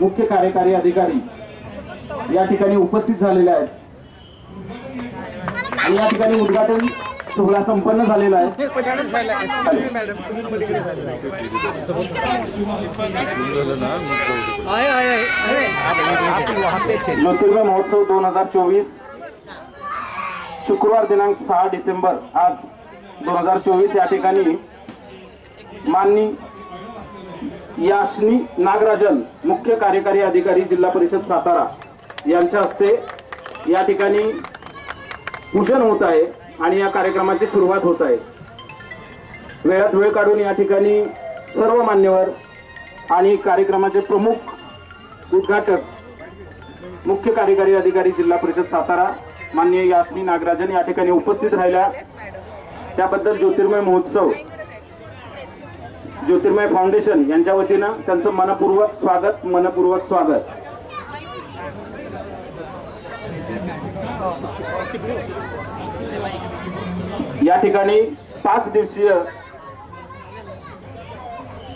मुख्य कार्यकारी अधिकारी या ठिकाणी उपस्थित झालेले आहेत आणि या ठिकाणी उद्घाटन सोहळा संपन्न झालेला आहे। ज्योतिर्मय महोत्सव 2024 शुक्रवार दिनांक 6 डिसेंबर आज 2024 या ठिकाणी माननीय यास्नी नागराजन मुख्य कार्यकारी अधिकारी जिल्हा परिषद सातारा यांच्या हस्ते या ठिकाणी पूजन होत आहे आणि या कार्यक्रमाची सुरुवात होत आहे। वेळात वेळ काढून या ठिकाणी सर्व मान्यवर आणि कार्यक्रमाचे प्रमुख उद्घाटक मुख्य कार्यकारी अधिकारी जिल्हा परिषद सातारा माननीय यास्नी नागराजन या ठिकाणी उपस्थित राहिल्या त्याबद्दल ज्योतिर्मय महोत्सव ज्योतिर्मय फाउंडेशन यांच्या वतीनं त्यांचं मनपूर्वक स्वागत। या ठिकाणी 5 दिवसीय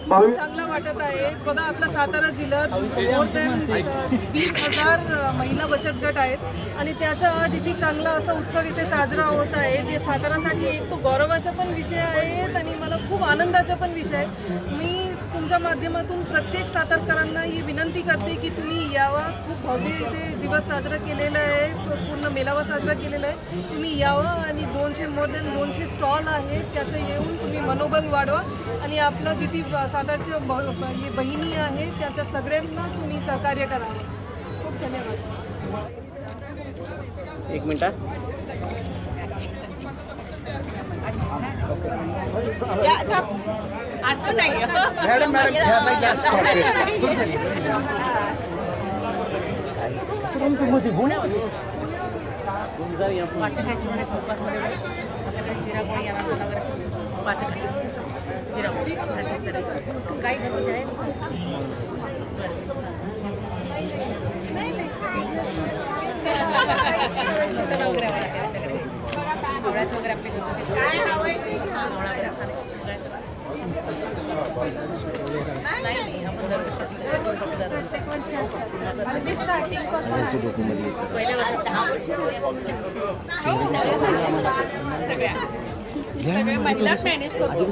चांगला वाटत आहे। बघा आपला सातारा जिल्ह्यात मोर दॅन 20,000 महिला बचत गट आहेत आणि त्याचा आज इथे चांगला असा उत्सव इथे साजरा होत आहे। ते सातारासाठी एक तो गौरवाचा पण विषय आहे आणि मला खूप आनंदाचा पण विषय आहे। मी तुमच्या माध्यमातून प्रत्येक सातारकरांना ही विनंती करते की तुम्ही यावा। खूप भव्य इथे दिवस साजरा केलेला आहे, पूर्ण मेळावा साजरा केलेला आहे। तुम्ही यावा आणि मोर दॅन 200 स्टॉल आहेत त्याचं येऊन तुम्ही मनोबल वाढवा आणि आपला जिथे सातारच्या बहिणी आहेत त्याच्या सगळ्यांना तुम्ही सहकार्य करावं। खूप धन्यवाद। एक मिनिट असं नाही काही घरगुती आहेत मसाला वगैरे आवडा वगैरे आपले काय हवंय ते नाही आपण प्रत्येक वर्षी पहिल्या वर्षी 10 वर्ष सगळ्या महिला मॅनेज करतो।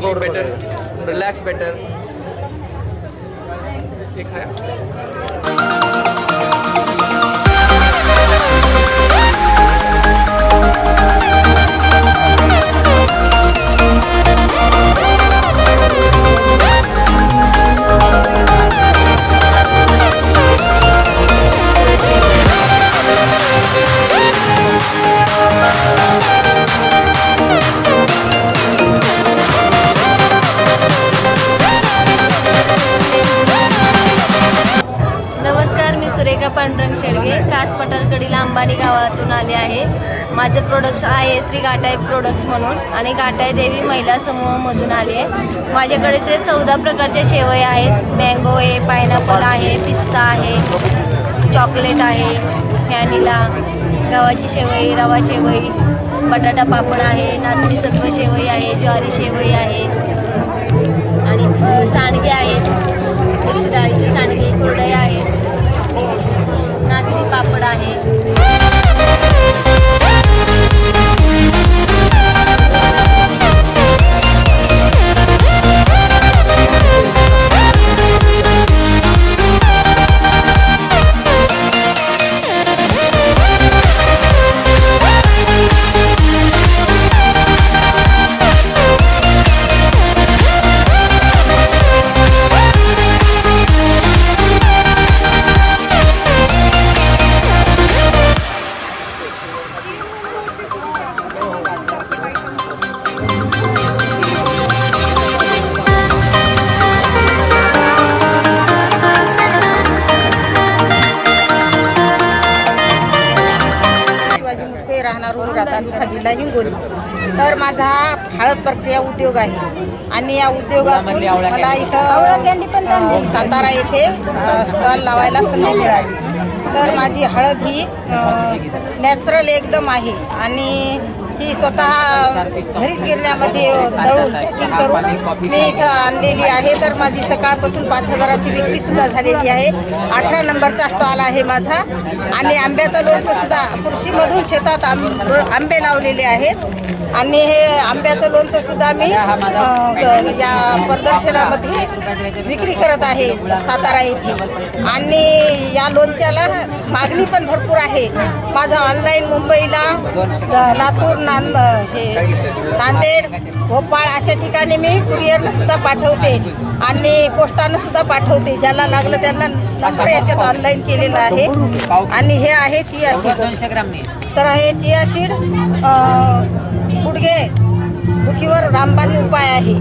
better, relax better. ये खाया? नमस्कार, मी सुरेखा पांडुरंग शेडगे, कास पठारकडील अंबानी गावातून आले आहे. माझे प्रोडक्ट्स आहे श्री घाटाई प्रोडक्ट्स म्हणून आणि घाटाई देवी महिला समूहामधून आले आहे. माझ्याकडेचे 14 प्रकारच्या शेवया आहेत. मँगो आहे, पायनॅपल आहे, पिस्ता आहे, चॉकलेट आहे, व्हॅनिला, गव्हाची शेवई, रवा शेवई, बटाटा पापड आहे, नाचणी सत्व शेवई आहे, ज्वारी शेवई आहे आणि सांडगे आहेत, मिक्स डाळीचे सांडगे, कुरडया आहेत, नाचणी पापड आहे. राहणार राहतात जिल्हा हिंगोली. तर माझा हा हळद प्रक्रिया उद्योग आहे आणि या उद्योगातून मला इथं सातारा येथे स्टॉल लावायला संधी मिळाली. तर माझी हळद ही नॅचरल एकदम आहे आणि ही स्वतः घरीच गिरण्यामध्ये दळून पॅकिंग करून मी इथं आणलेली आहे. तर माझी सकाळपासून 5,000ची विक्रीसुद्धा झालेली आहे. 18 नंबरचा स्टॉल आहे माझा आणि आंब्याचं लोणचं सुद्धा कृषीमधून शेतात आंबे लावलेले आहेत आणि हे आंब्याचं लोणचं सुद्धा मी या प्रदर्शनामध्ये विक्री करत आहे सातारा येथे. आणि या लोणच्याला मागणी पण भरपूर आहे. माझं ऑनलाईन मुंबईला, लातूर, नांदेड, भोपाळ अशा ठिकाणी मी कुरिअरला सुद्धा पाठवते आणि पोस्टानं सुद्धा पाठवते. ज्याला लागलं त्यांना नंबर याच्यात ऑनलाईन केलेला आहे. आणि हे आहे चिया सीड. तर हे चिया सीड गुडघे दुखीवर रामबाण उपाय आहे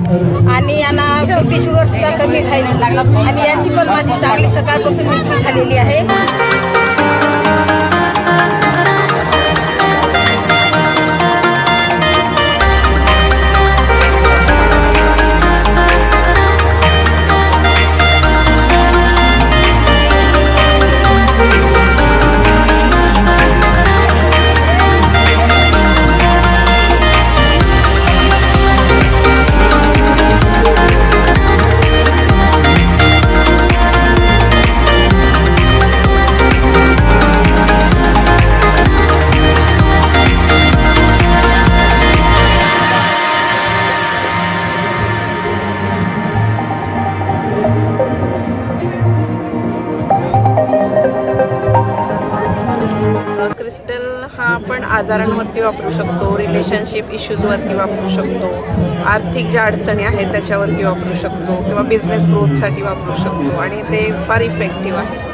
आणि यांना बीपी शुगर सुद्धा कमी व्हायली आणि याची पण माझी चांगली सकाळपासून विक्री झालेली आहे. क्रिस्टल हा आपण आजारांवरती वापरू शकतो, रिलेशनशिप इश्यूजवरती वापरू शकतो, आर्थिक ज्या अडचणी आहेत त्याच्यावरती वापरू शकतो किंवा बिझनेस ग्रोथसाठी वापरू शकतो आणि ते फार इफेक्टिव्ह आहे.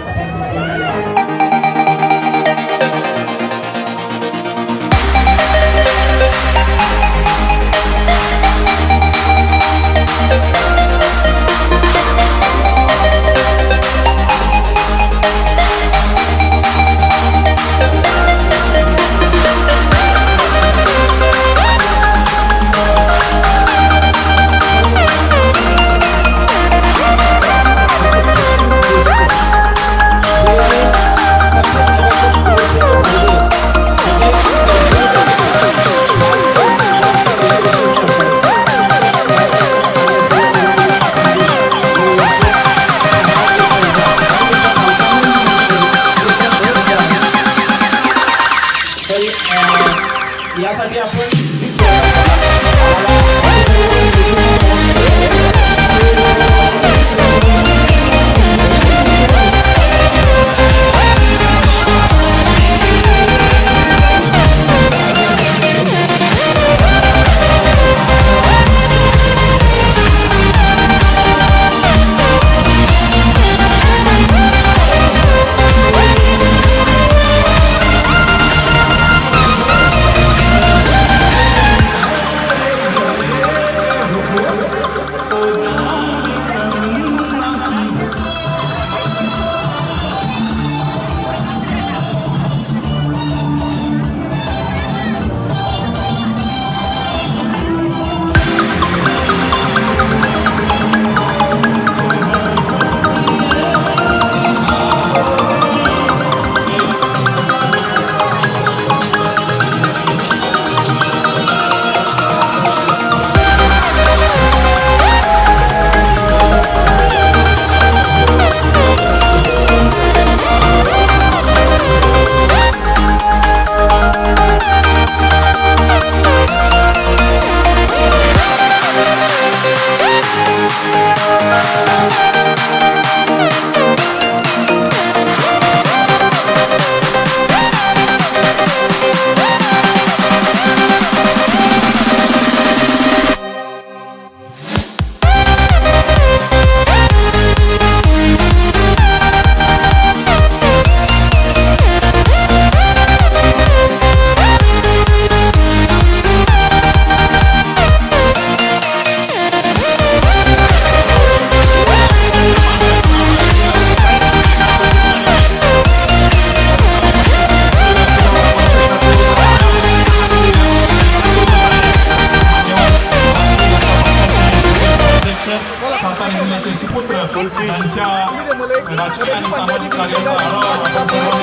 राजकीय आणि सामाजिक कार्यक्रम